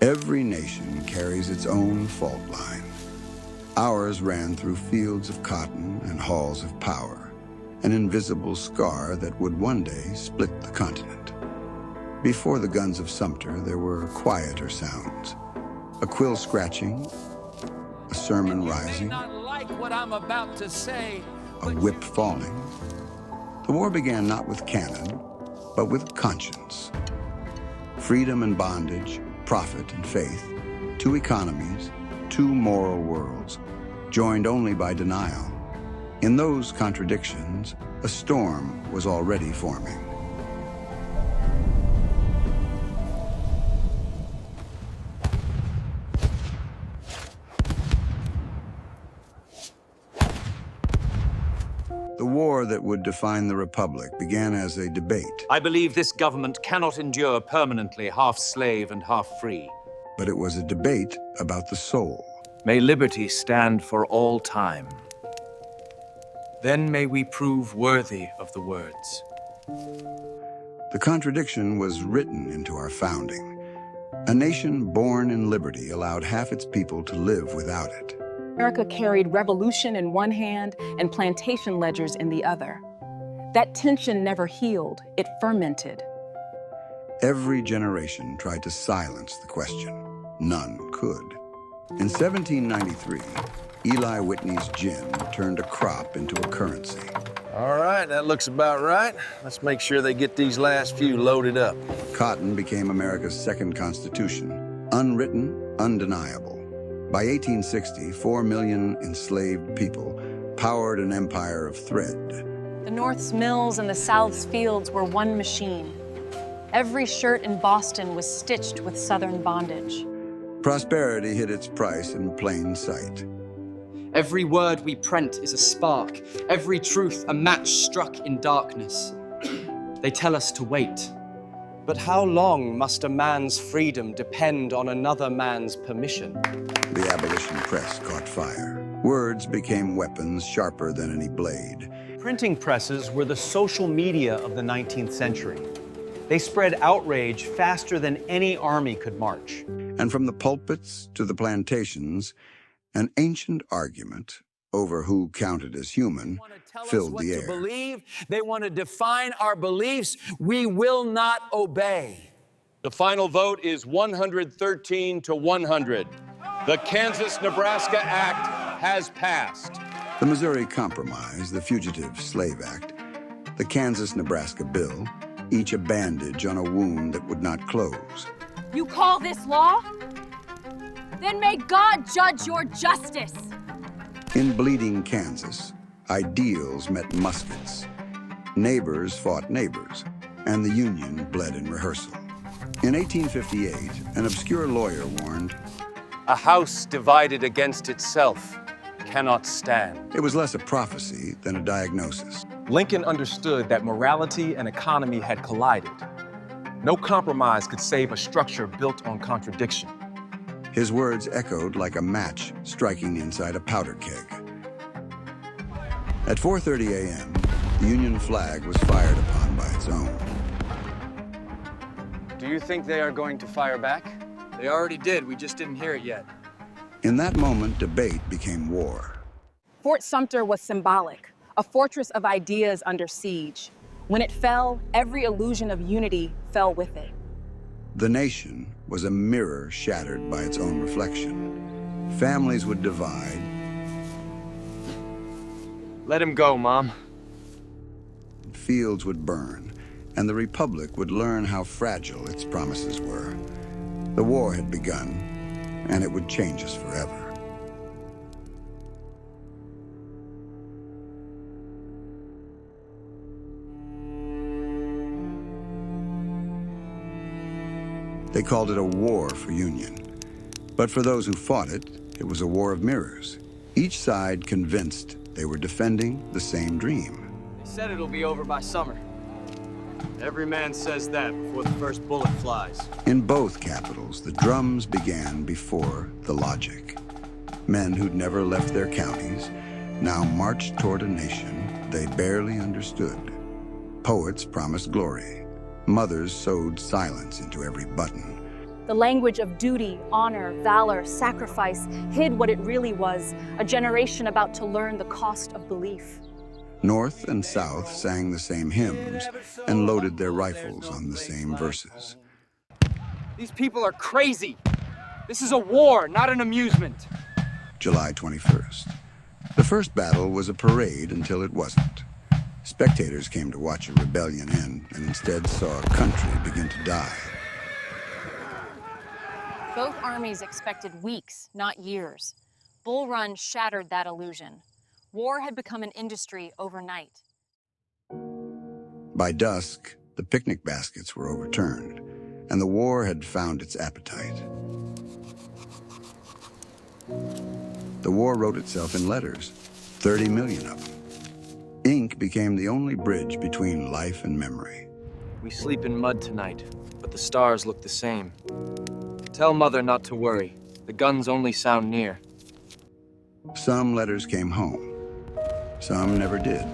Every nation carries its own fault line. Ours ran through fields of cotton and halls of power, an invisible scar that would one day split the continent. Before the guns of Sumter, there were quieter sounds. A quill scratching, a sermon rising, not like what I'm about to say, a whip falling. The war began not with cannon, but with conscience. Freedom and bondage, profit and faith, two economies, two moral worlds, joined only by denial. In those contradictions, a storm was already forming. The war that would define the Republic began as a debate. I believe this government cannot endure permanently half slave and half free. But it was a debate about the soul. May liberty stand for all time. Then may we prove worthy of the words. The contradiction was written into our founding. A nation born in liberty allowed half its people to live without it. America carried revolution in one hand and plantation ledgers in the other. That tension never healed, it fermented. Every generation tried to silence the question. None could. In 1793, Eli Whitney's gin turned a crop into a currency. All right, that looks about right. Let's make sure they get these last few loaded up. Cotton became America's second constitution, unwritten, undeniable. By 1860, 4 million enslaved people powered an empire of thread. The North's mills and the South's fields were one machine. Every shirt in Boston was stitched with Southern bondage. Prosperity hid its price in plain sight. Every word we print is a spark, every truth a match struck in darkness. They tell us to wait. But how long must a man's freedom depend on another man's permission? The abolition press caught fire. Words became weapons sharper than any blade. Printing presses were the social media of the 19th century. They spread outrage faster than any army could march. And from the pulpits to the plantations, an ancient argument over who counted as human filled the air. They want to define our beliefs. We will not obey. The final vote is 113 to 100. The Kansas-Nebraska Act has passed. The Missouri Compromise, the Fugitive Slave Act, the Kansas-Nebraska Bill, each a bandage on a wound that would not close. You call this law? Then may God judge your justice. In bleeding Kansas, ideals met muskets. Neighbors fought neighbors, and the Union bled in rehearsal. In 1858, an obscure lawyer warned, A house divided against itself cannot stand. it was less a prophecy than a diagnosis. Lincoln understood that morality and economy had collided. No compromise could save a structure built on contradiction. His words echoed like a match striking inside a powder keg. At 4:30 a.m., the Union flag was fired upon by its own. Do you think they are going to fire back? They already did, we just didn't hear it yet. In that moment, debate became war. Fort Sumter was symbolic, a fortress of ideas under siege. When it fell, every illusion of unity fell with it. The nation was a mirror shattered by its own reflection. Families would divide. Let him go, Mom. Fields would burn, and the Republic would learn how fragile its promises were. The war had begun, and it would change us forever. They called it a war for Union. But for those who fought it, it was a war of mirrors. Each side convinced they were defending the same dream. They said it'll be over by summer. Every man says that before the first bullet flies. In both capitals, the drums began before the logic. Men who'd never left their counties now marched toward a nation they barely understood. Poets promised glory. Mothers sewed silence into every button. The language of duty, honor, valor, sacrifice hid what it really was, a generation about to learn the cost of belief. North and South sang the same hymns and loaded their rifles on the same verses. These people are crazy. This is a war, not an amusement. July 21st. The first battle was a parade until it wasn't. Spectators came to watch a rebellion end and instead saw a country begin to die. Both armies expected weeks, not years. Bull Run shattered that illusion. War had become an industry overnight. By dusk, the picnic baskets were overturned, and the war had found its appetite. The war wrote itself in letters, 30 million of them. Ink became the only bridge between life and memory. We sleep in mud tonight, but the stars look the same. Tell Mother not to worry. The guns only sound near. Some letters came home. Some never did.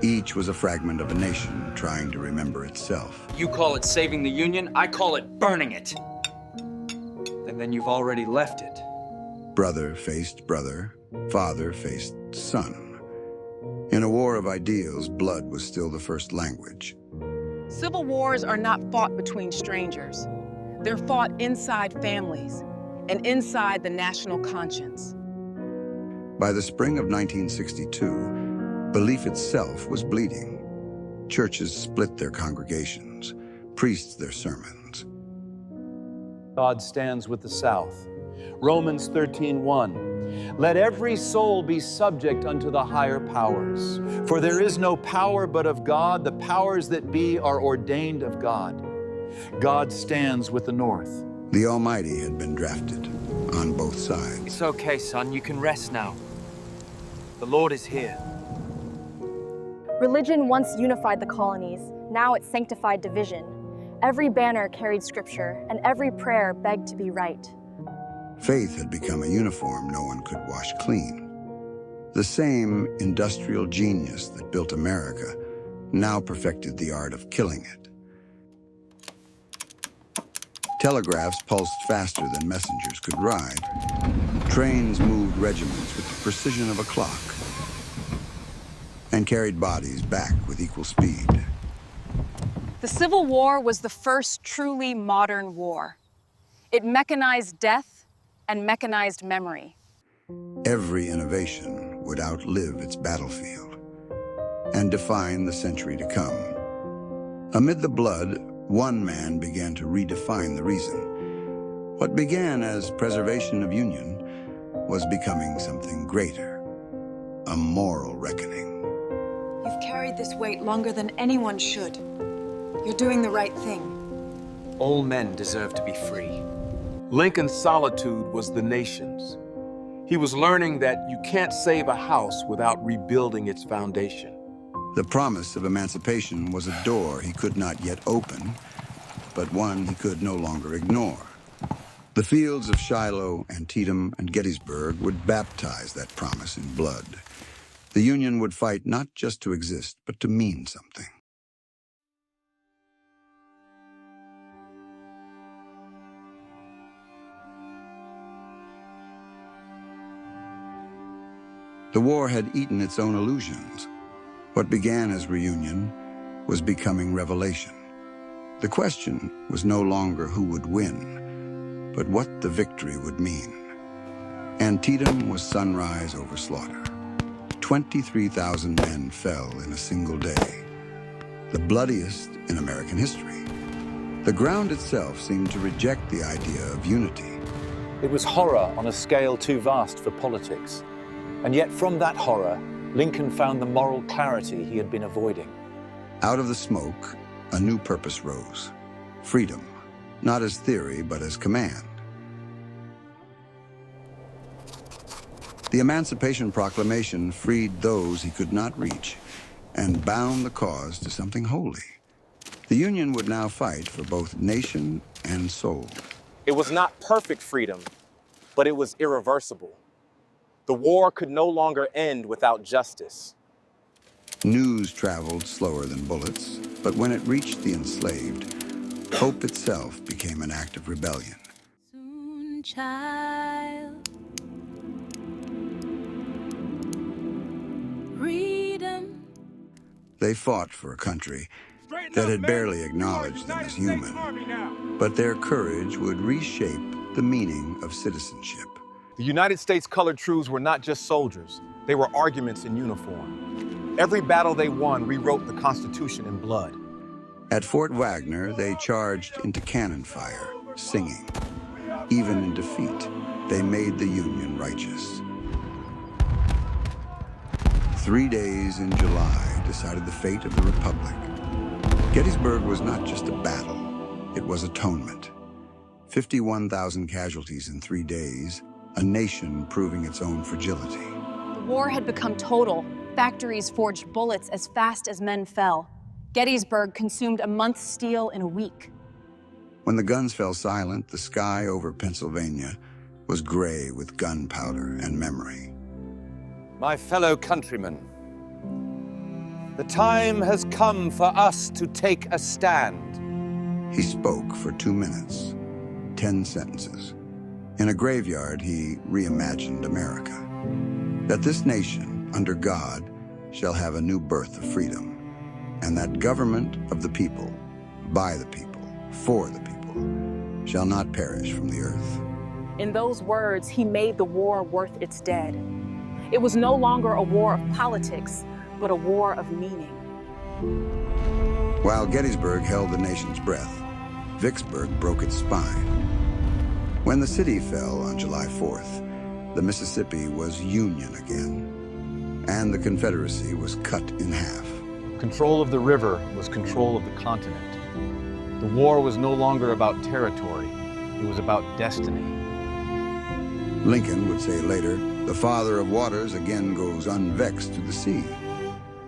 Each was a fragment of a nation trying to remember itself. You call it saving the Union, I call it burning it. And then you've already left it. Brother faced brother, father faced son. In a war of ideals, blood was still the first language. Civil wars are not fought between strangers. They're fought inside families and inside the national conscience. By the spring of 1962, belief itself was bleeding. Churches split their congregations, priests their sermons. God stands with the South. Romans 13:1. Let every soul be subject unto the higher powers. For there is no power but of God. The powers that be are ordained of God. God stands with the North. The Almighty had been drafted on both sides. It's okay, son. You can rest now. The Lord is here. Religion once unified the colonies. Now it sanctified division. Every banner carried scripture, and every prayer begged to be right. Faith had become a uniform no one could wash clean. The same industrial genius that built America now perfected the art of killing it. Telegraphs pulsed faster than messengers could ride. Trains moved regiments with the precision of a clock and carried bodies back with equal speed. The Civil War was the first truly modern war. It mechanized death and mechanized memory. Every innovation would outlive its battlefield and define the century to come. Amid the blood, one man began to redefine the reason. What began as preservation of union was becoming something greater, a moral reckoning. You've carried this weight longer than anyone should. You're doing the right thing. All men deserve to be free. Lincoln's solitude was the nation's. He was learning that you can't save a house without rebuilding its foundation. The promise of emancipation was a door he could not yet open, but one he could no longer ignore. The fields of Shiloh, Antietam, and Gettysburg would baptize that promise in blood. The Union would fight not just to exist, but to mean something. The war had eaten its own illusions. What began as reunion was becoming revelation. The question was no longer who would win, but what the victory would mean. Antietam was sunrise over slaughter. 23,000 men fell in a single day, the bloodiest in American history. The ground itself seemed to reject the idea of unity. It was horror on a scale too vast for politics. And yet from that horror, Lincoln found the moral clarity he had been avoiding. Out of the smoke, a new purpose rose. Freedom, not as theory, but as command. The Emancipation Proclamation freed those he could not reach and bound the cause to something holy. The Union would now fight for both nation and soul. It was not perfect freedom, but it was irreversible. The war could no longer end without justice. News traveled slower than bullets, but when it reached the enslaved, Hope itself became an act of rebellion. Soon, child, freedom. They fought for a country that had barely acknowledged them as human, but their courage would reshape the meaning of citizenship. The United States colored troops were not just soldiers, they were arguments in uniform. Every battle they won rewrote the Constitution in blood. At Fort Wagner, they charged into cannon fire, singing. Even in defeat, they made the Union righteous. 3 days in July decided the fate of the Republic. Gettysburg was not just a battle, it was atonement. 51,000 casualties in 3 days, a nation proving its own fragility. The war had become total. Factories forged bullets as fast as men fell. Gettysburg consumed a month's steel in a week. When the guns fell silent, the sky over Pennsylvania was gray with gunpowder and memory. My fellow countrymen, the time has come for us to take a stand. He spoke for 2 minutes, 10 sentences. In a graveyard, he reimagined America. That this nation, under God, shall have a new birth of freedom, and that government of the people, by the people, for the people, shall not perish from the earth. In those words, he made the war worth its dead. It was no longer a war of politics, but a war of meaning. While Gettysburg held the nation's breath, Vicksburg broke its spine. When the city fell on July 4th, the Mississippi was Union again, and the Confederacy was cut in half. Control of the river was control of the continent. The war was no longer about territory, it was about destiny. Lincoln would say later, "The Father of Waters again goes unvexed to the sea."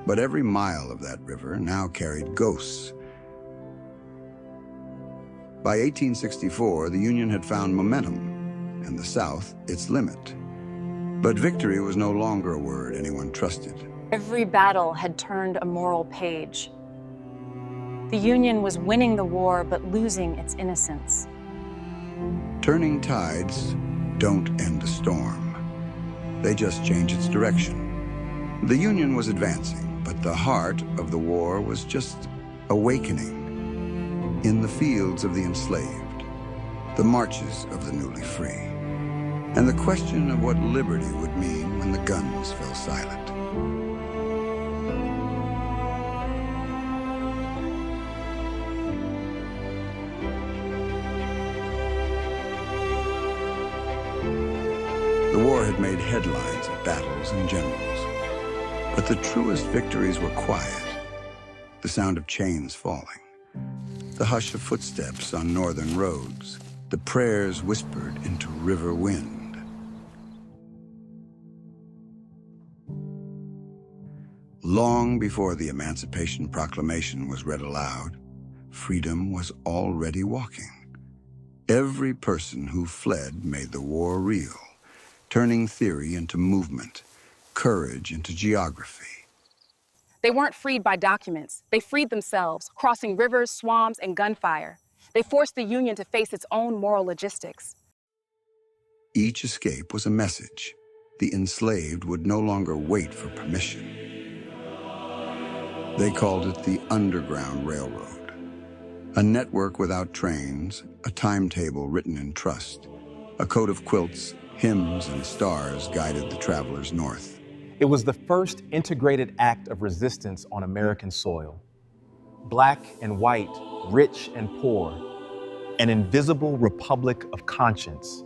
But every mile of that river now carried ghosts. By 1864, the Union had found momentum, and the South its limit. But victory was no longer a word anyone trusted. Every battle had turned a moral page. The Union was winning the war, but losing its innocence. Turning tides don't end a storm. They just change its direction. The Union was advancing, but the heart of the war was just awakening. In the fields of the enslaved, the marches of the newly free, and the question of what liberty would mean when the guns fell silent. The war had made headlines of battles and generals, but the truest victories were quiet. The sound of chains falling, the hush of footsteps on northern roads, the prayers whispered into river wind. Long before the Emancipation Proclamation was read aloud, freedom was already walking. Every person who fled made the war real, turning theory into movement, courage into geography. They weren't freed by documents. They freed themselves, crossing rivers, swamps, and gunfire. They forced the Union to face its own moral logistics. Each escape was a message. The enslaved would no longer wait for permission. They called it the Underground Railroad. A network without trains, a timetable written in trust, a coat of quilts, hymns, and stars guided the travelers north. It was the first integrated act of resistance on American soil. Black and white, rich and poor, an invisible republic of conscience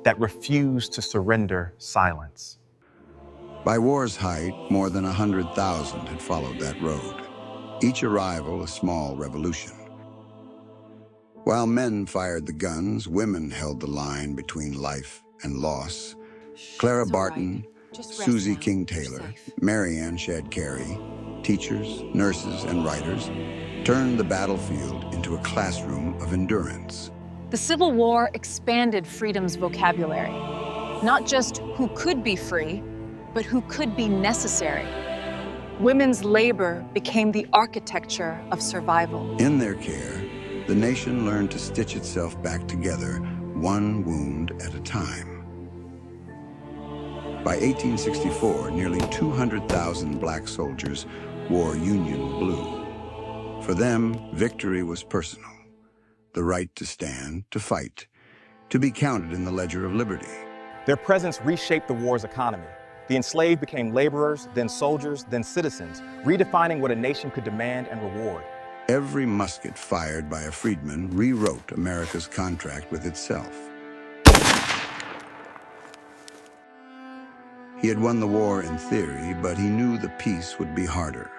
that refused to surrender silence. By war's height, more than 100,000 had followed that road, each arrival a small revolution. While men fired the guns, women held the line between life and loss. Clara Barton, Susie King Taylor, Mary Ann Shadd Cary, teachers, nurses, and writers turned the battlefield into a classroom of endurance. The Civil War expanded freedom's vocabulary. Not just who could be free, but who could be necessary. Women's labor became the architecture of survival. In their care, the nation learned to stitch itself back together, one wound at a time. By 1864, nearly 200,000 black soldiers wore Union blue. For them, victory was personal. The right to stand, to fight, to be counted in the ledger of liberty. Their presence reshaped the war's economy. The enslaved became laborers, then soldiers, then citizens, redefining what a nation could demand and reward. Every musket fired by a freedman rewrote America's contract with itself. He had won the war in theory, but he knew the peace would be harder.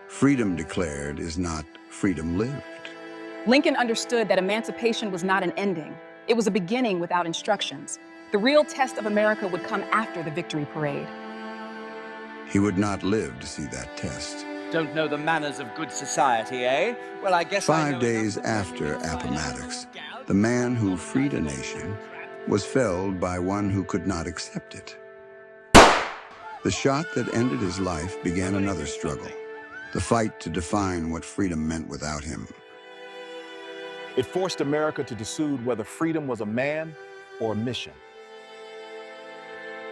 Freedom declared is not freedom lived. Lincoln understood that emancipation was not an ending. It was a beginning without instructions. The real test of America would come after the victory parade. He would not live to see that test. Don't know the manners of good society, eh? Well, I guess 5 days after Appomattox, the man who freed a nation was felled by one who could not accept it. The shot that ended his life began another struggle, the fight to define what freedom meant without him. It forced America to decide whether freedom was a man or a mission.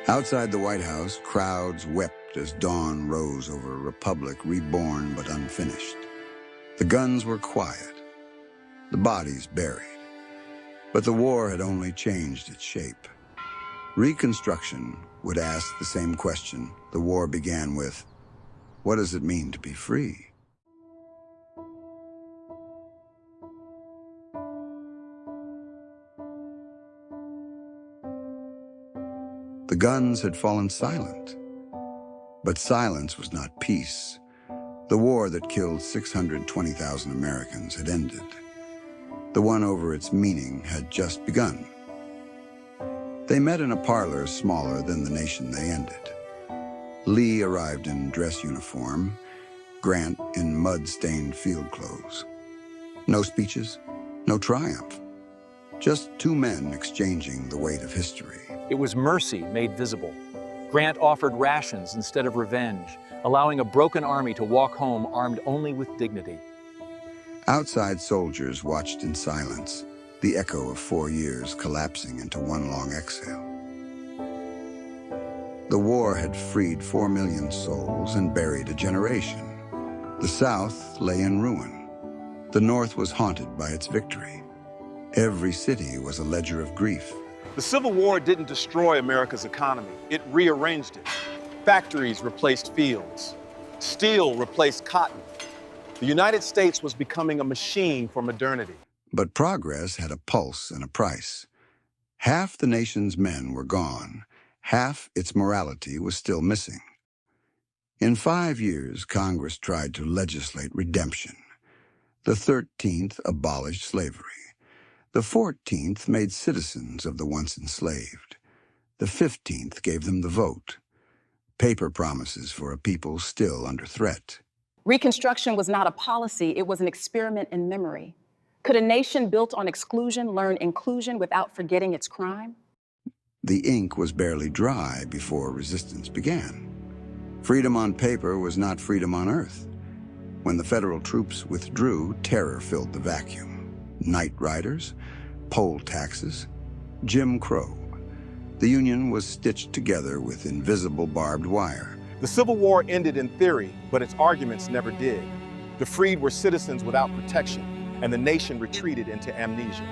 Outside the White House, crowds wept as dawn rose over a republic reborn but unfinished. The guns were quiet, the bodies buried. But the war had only changed its shape. Reconstruction would ask the same question the war began with: what does it mean to be free? The guns had fallen silent. But silence was not peace. The war that killed 620,000 Americans had ended. The one over its meaning had just begun. They met in a parlor smaller than the nation they ended. Lee arrived in dress uniform, Grant in mud-stained field clothes. No speeches, no triumph. Just two men exchanging the weight of history. It was mercy made visible. Grant offered rations instead of revenge, allowing a broken army to walk home armed only with dignity. Outside soldiers watched in silence, the echo of 4 years collapsing into one long exhale. The war had freed 4 million souls and buried a generation. The South lay in ruin. The North was haunted by its victory. Every city was a ledger of grief. The Civil War didn't destroy America's economy. It rearranged it. Factories replaced fields. Steel replaced cotton. The United States was becoming a machine for modernity. But progress had a pulse and a price. Half the nation's men were gone. Half its morality was still missing. In 5 years, Congress tried to legislate redemption. The 13th abolished slavery. The 14th made citizens of the once enslaved. The 15th gave them the vote. Paper promises for a people still under threat. Reconstruction was not a policy, it was an experiment in memory. Could a nation built on exclusion learn inclusion without forgetting its crime? The ink was barely dry before resistance began. Freedom on paper was not freedom on earth. When the federal troops withdrew, terror filled the vacuum. Night riders, poll taxes, Jim Crow. The Union was stitched together with invisible barbed wire. The Civil War ended in theory, but its arguments never did. The freed were citizens without protection, and the nation retreated into amnesia.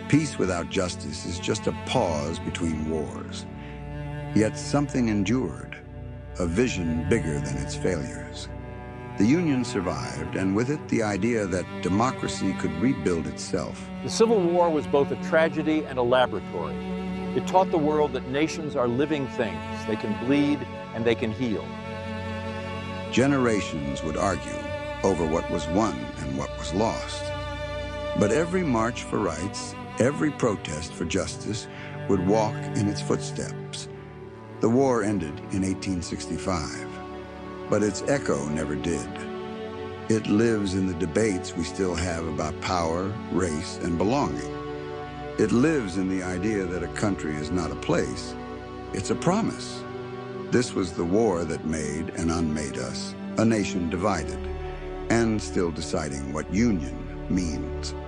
Peace without justice is just a pause between wars. Yet something endured, a vision bigger than its failures. The Union survived, and with it the idea that democracy could rebuild itself. The Civil War was both a tragedy and a laboratory. It taught the world that nations are living things. They can bleed and they can heal. Generations would argue over what was won and what was lost. But every march for rights, every protest for justice would walk in its footsteps. The war ended in 1865. But its echo never did. It lives in the debates we still have about power, race, and belonging. It lives in the idea that a country is not a place, it's a promise. This was the war that made and unmade us, a nation divided, and still deciding what union means.